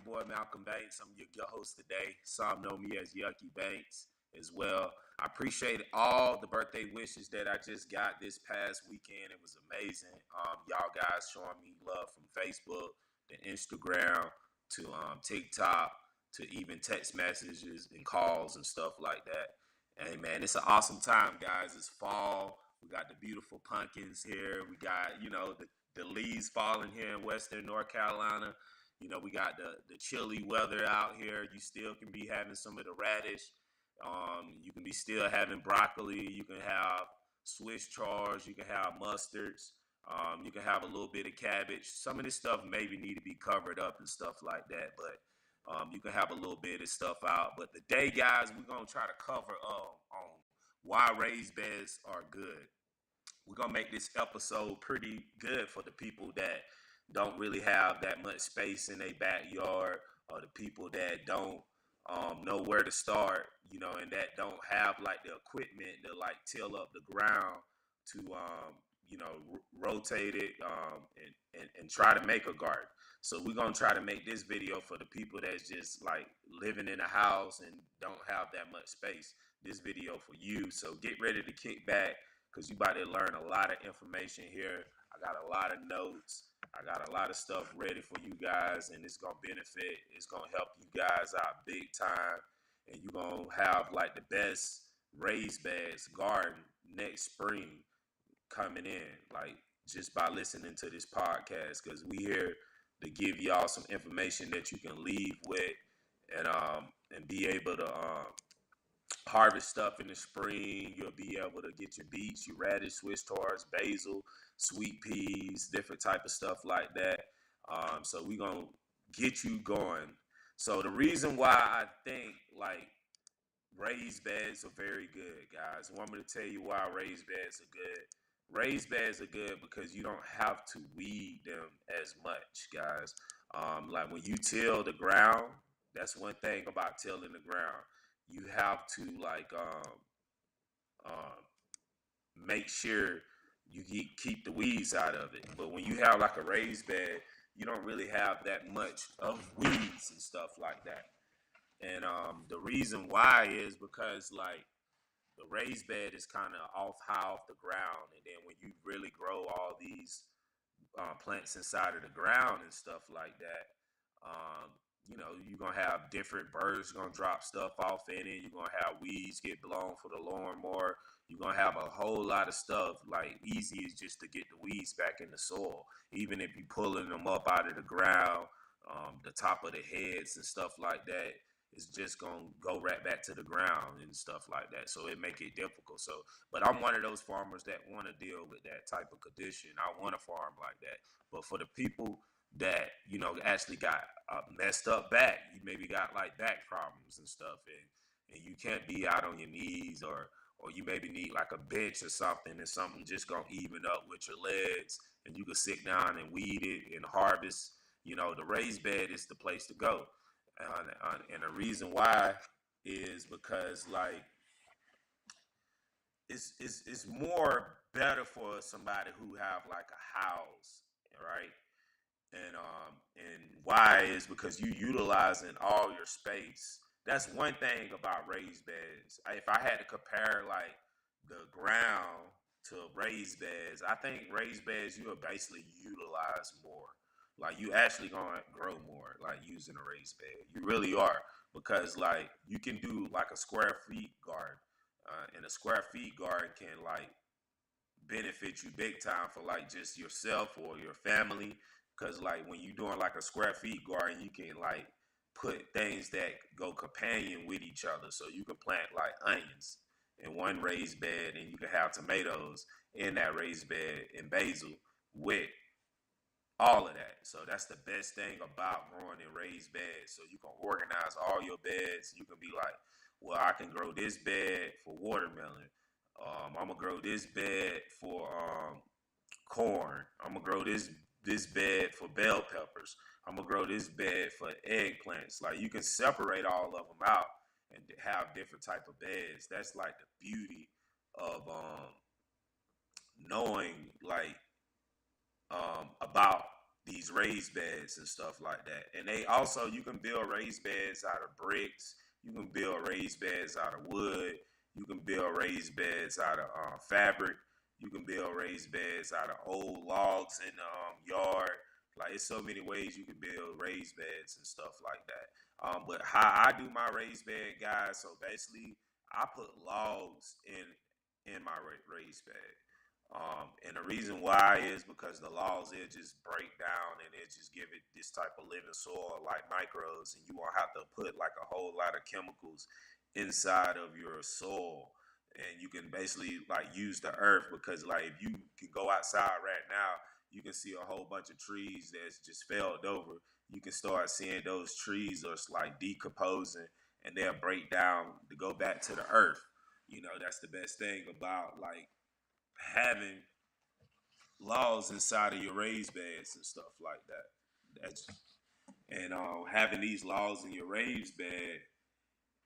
your boy Malcolm Banks. I'm your host today. Some know me as Yucky Banks as well. I appreciate all the birthday wishes that I just got this past weekend. It was amazing. Y'all guys showing me love from Facebook to Instagram to TikTok to even text messages and calls and stuff like that. Hey man, it's an awesome time, guys. It's fall. We got the beautiful pumpkins here. We got, the leaves falling here in Western North Carolina. We got the chilly weather out here. You still can be having some of the radish. You can be still having broccoli. You can have Swiss chard. You can have mustards. You can have a little bit of cabbage. Some of this stuff maybe need to be covered up and stuff like that, but you can have a little bit of stuff out. But today, guys, we're gonna try to cover on why raised beds are good. We're gonna make this episode pretty good for the people that don't really have that much space in their backyard, or the people that don't know where to start, and that don't have like the equipment to like till up the ground to rotate it and try to make a garden. So we're gonna try to make this video for the people that's just like living in a house and don't have that much space. This video for you. So get ready to kick back because you about to learn a lot of information here. I got a lot of notes. I got a lot of stuff ready for you guys, and it's gonna benefit. It's gonna help you guys out big time, and you're gonna have like the best raised beds garden next spring coming in, like just by listening to this podcast, because we here to give y'all some information that you can leave with and be able to harvest stuff in the spring. You'll be able to get your beets, your radish, Swiss chards, basil, sweet peas, different type of stuff like that. So we're gonna get you going. So the reason why I think like raised beds are very good, guys. I want me to tell you why raised beds are good. Raised beds are good because you don't have to weed them as much, guys. Like when you till the ground, that's one thing about tilling the ground. You have to like make sure you keep the weeds out of it. But when you have like a raised bed, you don't really have that much of weeds and stuff like that. And the reason why is because like the raised bed is kind of high off the ground, and then when you really grow all these plants inside of the ground and stuff like that, you're gonna have different birds gonna drop stuff off in it. You're gonna have weeds get blown for the lawnmower. You're gonna have a whole lot of stuff. Like easy is just to get the weeds back in the soil, even if you're pulling them up out of the ground, the top of the heads and stuff like that. It's just gonna go right back to the ground and stuff like that. So it make it difficult. So, but I'm one of those farmers that want to deal with that type of condition. I want to farm like that. But for the people that actually got messed up back, you maybe got like back problems and stuff, and you can't be out on your knees, or you maybe need like a bench or something, and something just gonna even up with your legs, and you can sit down and weed it and harvest. The raised bed is the place to go. And the reason why is because like it's more better for somebody who have like a house, right? And why is because you utilizing all your space. That's one thing about raised beds. If I had to compare like the ground to raised beds, I think raised beds you will basically utilize more. Like you actually gonna grow more, like using a raised bed. You really are, because like you can do like a square feet garden, and a square feet garden can like benefit you big time for like just yourself or your family. Because like when you're doing like a square feet garden, you can like put things that go companion with each other. So you can plant like onions in one raised bed, and you can have tomatoes in that raised bed and basil with all of that. So that's the best thing about growing in raised beds. So you can organize all your beds. You can be like, well, I can grow this bed for watermelon. I'm gonna grow this bed for corn. I'm gonna grow this bed for bell peppers. I'm gonna grow this bed for eggplants. Like you can separate all of them out and have different type of beds. That's like the beauty of knowing like about these raised beds and stuff like that. And they also, you can build raised beds out of bricks. You can build raised beds out of wood. You can build raised beds out of fabric. You can build raised beds out of old logs in the yard. Like it's so many ways you can build raised beds and stuff like that. But how I do my raised bed, guys. So basically, I put logs in my raised bed. And the reason why is because the logs, it just break down and it just give it this type of living soil like microbes, and you won't have to put like a whole lot of chemicals inside of your soil. And you can basically like use the earth, because like if you can go outside right now, you can see a whole bunch of trees that's just felled over. You can start seeing those trees are like decomposing, and they'll break down to go back to the earth. That's the best thing about like having laws inside of your raised beds and stuff like that. That's and having these laws in your raised bed,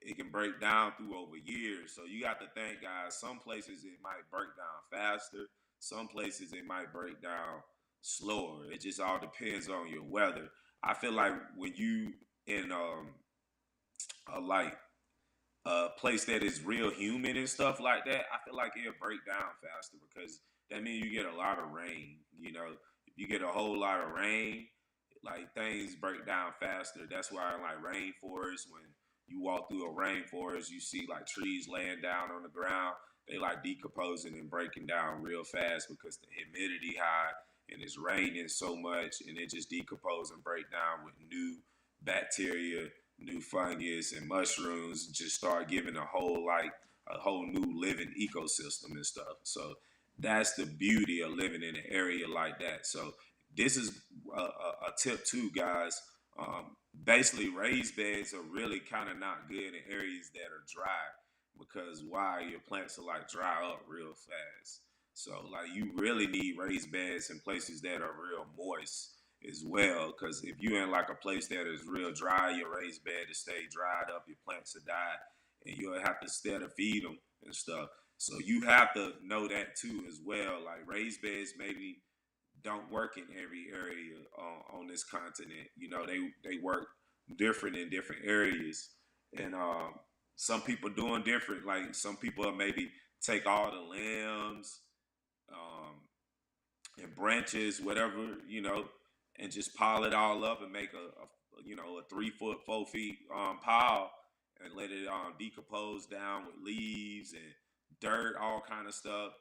it can break down through over years. So you got to think, guys. Some places it might break down faster. Some places it might break down slower. It just all depends on your weather. I feel like when you in a like a place that is real humid and stuff like that, I feel like it'll break down faster, because that means you get a lot of rain. If you get a whole lot of rain, like things break down faster. That's why in like rainforests, when you walk through a rainforest, you see like trees laying down on the ground. They like decomposing and breaking down real fast because the humidity high and it's raining so much, and it just decompose and break down with new bacteria, new fungus, and mushrooms. Just start giving a whole new living ecosystem and stuff. So that's the beauty of living in an area like that. So this is a tip too, guys. Basically, raised beds are really kind of not good in areas that are dry, because why, your plants will like dry up real fast. So like you really need raised beds in places that are real moist as well. Because if you're in like a place that is real dry, your raised bed to stay dried up, your plants will die, and you'll have to steady feed them and stuff. So you have to know that too as well. Like raised beds maybe don't work in every area on this continent. They work different in different areas, and some people doing different. Like some people maybe take all the limbs um, and branches, whatever, and just pile it all up and make a 3 foot, 4 feet pile, and let it decompose down with leaves and dirt, all kind of stuff,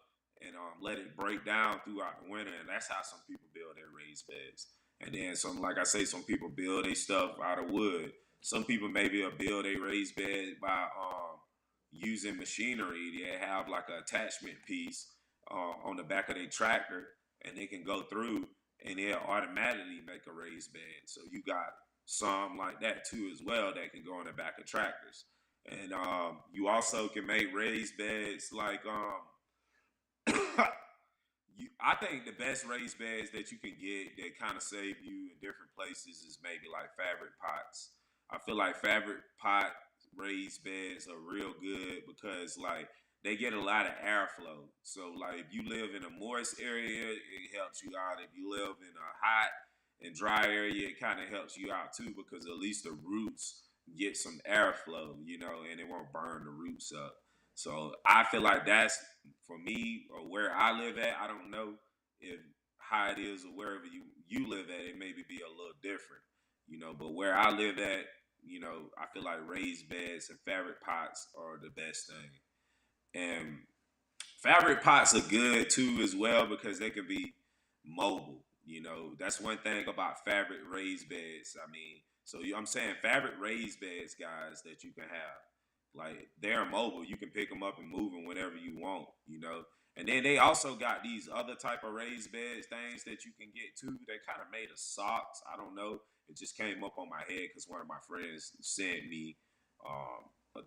and let it break down throughout the winter. And that's how some people build their raised beds. And then some, like I say, some people build their stuff out of wood. Some people maybe will build a raised bed by using machinery. They have like an attachment piece on the back of their tractor, and they can go through and they'll automatically make a raised bed. So you got some like that too as well that can go on the back of tractors. And you also can make raised beds like I think the best raised beds that you can get that kind of save you in different places is maybe like fabric pots. I feel like fabric pot raised beds are real good because like they get a lot of airflow. So like if you live in a moist area, it helps you out. If you live in a hot and dry area, it kind of helps you out too, because at least the roots get some airflow, and it won't burn the roots up. So I feel like that's for me, or where I live at. I don't know if how it is or wherever you live at, it maybe be a little different, but where I live at, I feel like raised beds and fabric pots are the best thing. And fabric pots are good too as well, because they can be mobile. That's one thing about fabric raised beds. I mean, so I'm saying fabric raised beds, guys, that you can have. Like they're mobile. You can pick them up and move them whenever you want. And then they also got these other type of raised beds things that you can get too. They kind of made of socks. I don't know. It just came up on my head because one of my friends sent me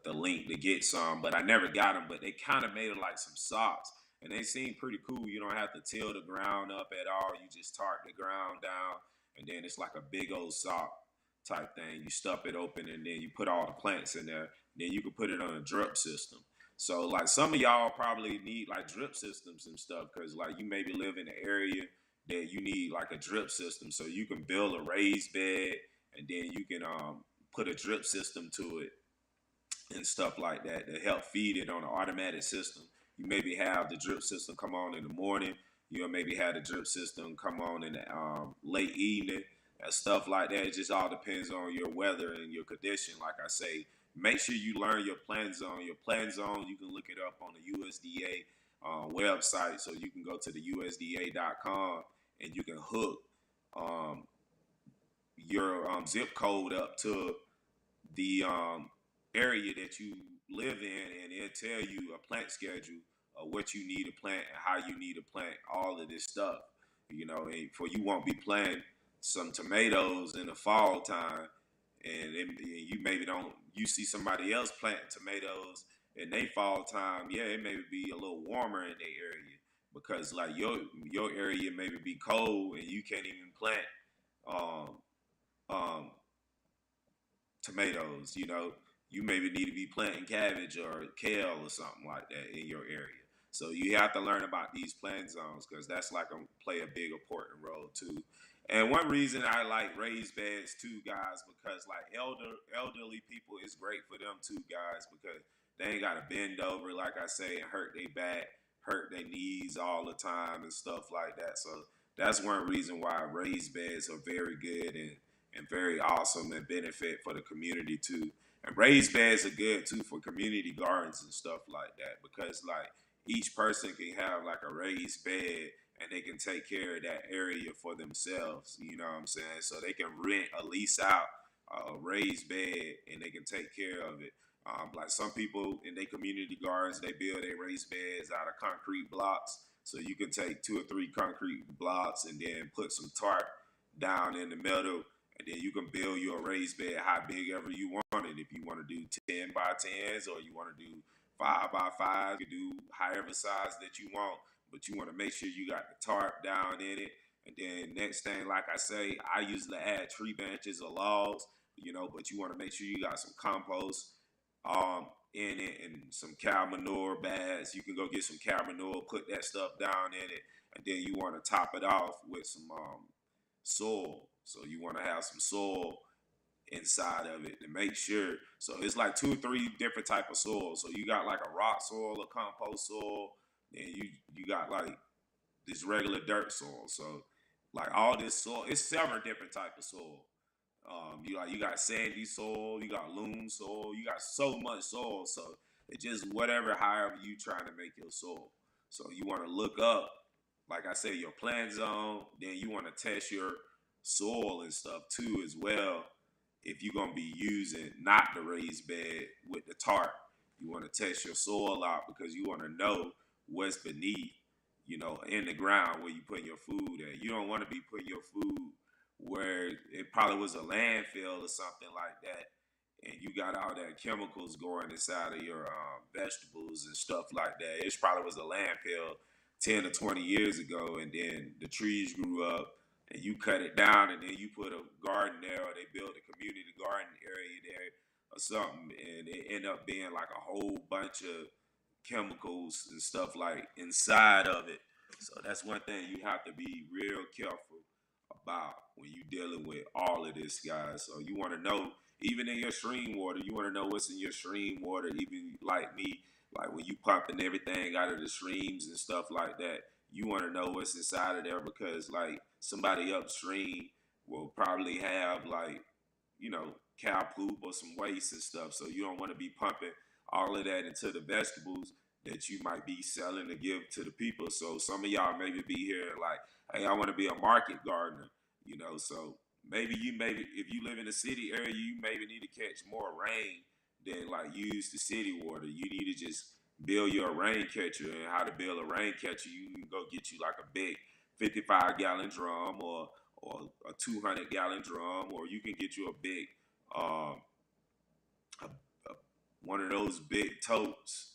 the link to get some, but I never got them. But they kind of made it like some socks, and they seem pretty cool. You don't have to till the ground up at all. You just tarp the ground down, and then it's like a big old sock type thing. You stuff it open, and then you put all the plants in there. Then you can put it on a drip system. So like some of y'all probably need like drip systems and stuff, because like you maybe live in an area that you need like a drip system. So you can build a raised bed, and then you can put a drip system to it and stuff like that to help feed it on an automatic system. You maybe have the drip system come on in the morning. You'll maybe have the drip system come on in the late evening and stuff like that. It just all depends on your weather and your condition. Like I say, make sure you learn your plan zone. Your plan zone, you can look it up on the USDA website. So you can go to the USDA.com and you can hook um, your zip code up to the area that you live in, and it'll tell you a plant schedule of what you need to plant and how you need to plant all of this stuff. You know, and for you won't be planting some tomatoes in the fall time, and you maybe don't. You see somebody else planting tomatoes in they fall time. Yeah, it may be a little warmer in their area because like your area maybe be cold and you can't even plant um, um, tomatoes. You know, you maybe need to be planting cabbage or kale or something like that in your area. So you have to learn about these plant zones because that's like a play a big important role too. And one reason I like raised beds too, guys, because like elderly people, it's great for them too, guys, because they ain't got to bend over, like I say, and hurt their back, hurt their knees all the time and stuff like that. So that's one reason why raised beds are very good and very awesome and benefit for the community too. And raised beds are good too for community gardens and stuff like that because like each person can have like a raised bed and they can take care of that area for themselves. You know what I'm saying? So they can rent a lease out a raised bed and they can take care of it. Like some people in their community gardens, they build their raised beds out of concrete blocks. So you can take two or three concrete blocks and then put some tarp down in the middle, and then you can build your raised bed how big ever you want it. If you want to do 10 by 10s or you want to do 5 by 5s, you can do however size that you want, but you want to make sure you got the tarp down in it. And then next thing, like I say, I usually add tree branches or logs, you know, but you want to make sure you got some compost in it and some cow manure bags. You can go get some cow manure, put that stuff down in it, and then you want to top it off with some soil. So you want to have some soil inside of it to make sure. So it's like two or three different type of soil. So you got like a rock soil, a compost soil, and you got like this regular dirt soil. So like all this soil, it's several different type of soil. You got sandy soil, you got loam soil, you got so much soil. So it's just whatever, however you trying to make your soil. So you want to look up, like I said, your plant zone. Then you want to test your soil and stuff too as well. If you're gonna be using not the raised bed with the tarp, you want to test your soil out because you want to know what's beneath, you know, in the ground where you put your food at. You don't want to be putting your food where it probably was a landfill or something like that, and you got all that chemicals going inside of your vegetables and stuff like that. It probably was a landfill 10 or 20 years ago, and then the trees grew up, and you cut it down, and then you put a garden there, or they built a community garden area there or something, and it end up being like a whole bunch of chemicals and stuff like inside of it. So that's one thing you have to be real careful about when you're dealing with all of this, guys. So you want to know, even in your stream water, you want to know what's in your stream water. Even like me, like when you pumping everything out of the streams and stuff like that, you want to know what's inside of there because like somebody upstream will probably have like, you know, cow poop or some waste and stuff. So you don't want to be pumping all of that into the vegetables that you might be selling to give to the people. So some of y'all maybe be here like, hey, I want to be a market gardener, you know. So maybe if you live in a city area, you maybe need to catch more rain than like use the city water. You need to just build your rain catcher. And how to build a rain catcher, you can go get you like a big 55-gallon drum or a 200-gallon drum, or you can get you a big um, a, a, one of those big totes.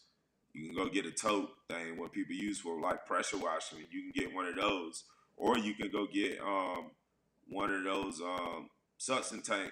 You can go get a tote thing what people use for like pressure washing. You can get one of those, or you can go get one of those suction tank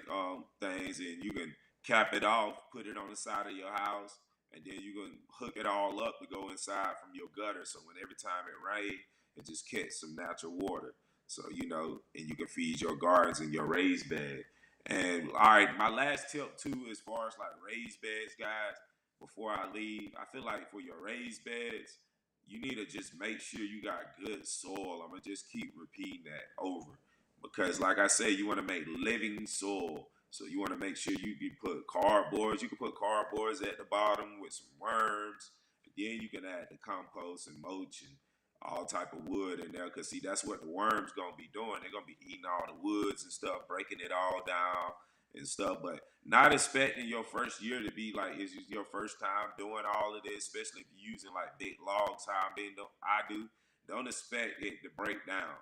things, and you can cap it off, put it on the side of your house, and then you can hook it all up to go inside from your gutter. So when every time it rains, it just catch some natural water. So, and you can feed your gardens in your raised bed. And all right, my last tip too, as far as like raised beds, guys, before I leave, I feel like for your raised beds, you need to just make sure you got good soil. I'm gonna just keep repeating that over because, like I said, you want to make living soil. So you want to make sure you can put cardboards. You can put cardboards at the bottom with some worms. And then you can add the compost and mulch and all type of wood in there. Cause see, that's what the worms gonna be doing. They're gonna be eating all the woods and stuff, breaking it all down and stuff. But not expecting your first year to be like it's your first time doing all of this, especially if you're using like big logs. How I do. Don't expect it to break down,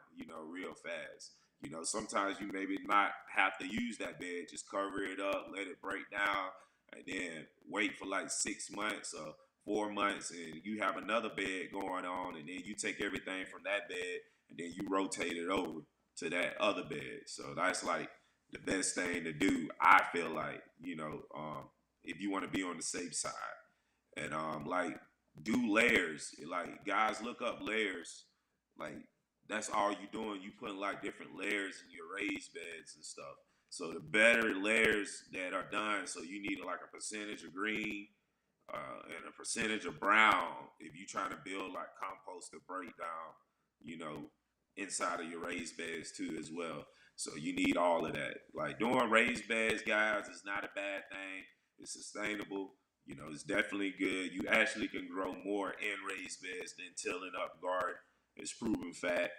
real fast. Sometimes you maybe not have to use that bed. Just cover it up, let it break down, and then wait for like 6 months or 4 months, and you have another bed going on, and then you take everything from that bed, and then you rotate it over to that other bed. So that's like the best thing to do. I feel like, if you want to be on the safe side, and like do layers. Like guys, look up layers. Like that's all you doing. You putting like different layers in your raised beds and stuff. So the better layers that are done, so you need like a percentage of green and a percentage of brown if you're trying to build like compost to break down, you know, inside of your raised beds too as well. So you need all of that. Like doing raised beds, guys, is not a bad thing. It's sustainable. It's definitely good. You actually can grow more in raised beds than tilling up garden. It's proven fact.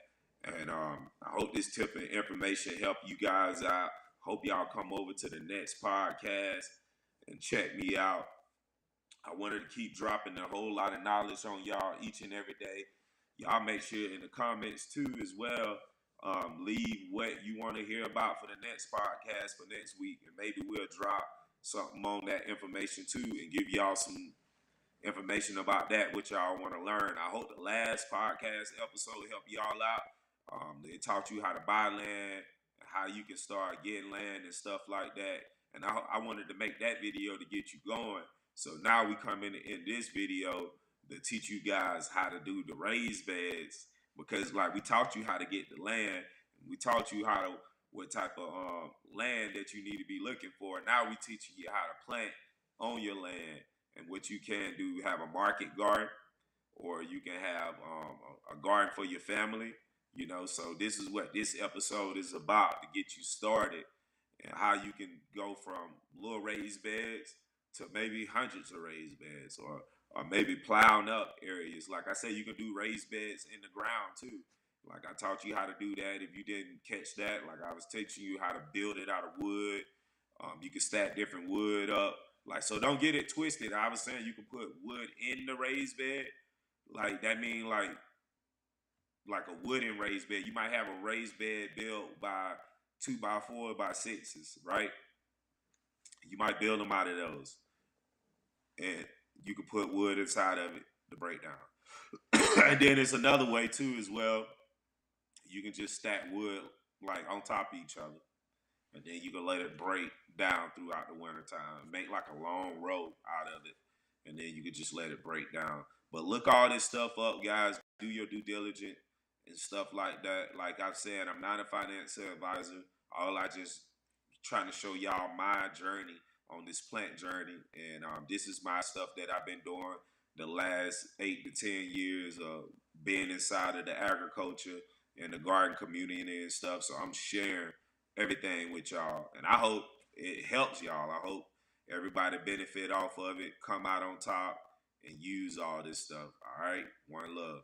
And I hope this tip and information help you guys out. Hope y'all come over to the next podcast and check me out. I wanted to keep dropping a whole lot of knowledge on y'all each and every day. Y'all make sure in the comments too as well. Leave what you want to hear about for the next podcast for next week, and maybe we'll drop something on that information too, and give y'all some information about that which y'all want to learn. I hope the last podcast episode helped y'all out. It taught you how to buy land, how you can start getting land and stuff like that. And I wanted to make that video to get you going. So now we come in this video to teach you guys how to do the raised beds, because like we taught you how to get the land, we taught you what type of land that you need to be looking for. Now we teaching you how to plant on your land and what you can do. Have a market garden, or you can have a garden for your family. So this is what this episode is about, to get you started and how you can go from little raised beds to maybe hundreds of raised beds, or maybe plowing up areas. Like I said, you can do raised beds in the ground too. Like I taught you how to do that. If you didn't catch that, like I was teaching you how to build it out of wood. You can stack different wood up. Like, so don't get it twisted. I was saying you can put wood in the raised bed. Like that mean like a wooden raised bed. You might have a raised bed built by 2x4x6s, right? You might build them out of those, and you can put wood inside of it to break down. And then there's another way too as well. You can just stack wood like on top of each other, and then you can let it break down throughout the winter time. Make like a long row out of it, and then you can just let it break down. But look all this stuff up, guys. Do your due diligence and stuff like that. Like I've said, I'm not a financial advisor. All I just trying to show y'all my journey on this plant journey, and this is my stuff that I've been doing the last 8 to 10 years of being inside of the agriculture and the garden community and stuff. So I'm sharing everything with y'all, and I hope it helps y'all. I hope everybody benefit off of it, come out on top, and use all this stuff. All right, one love.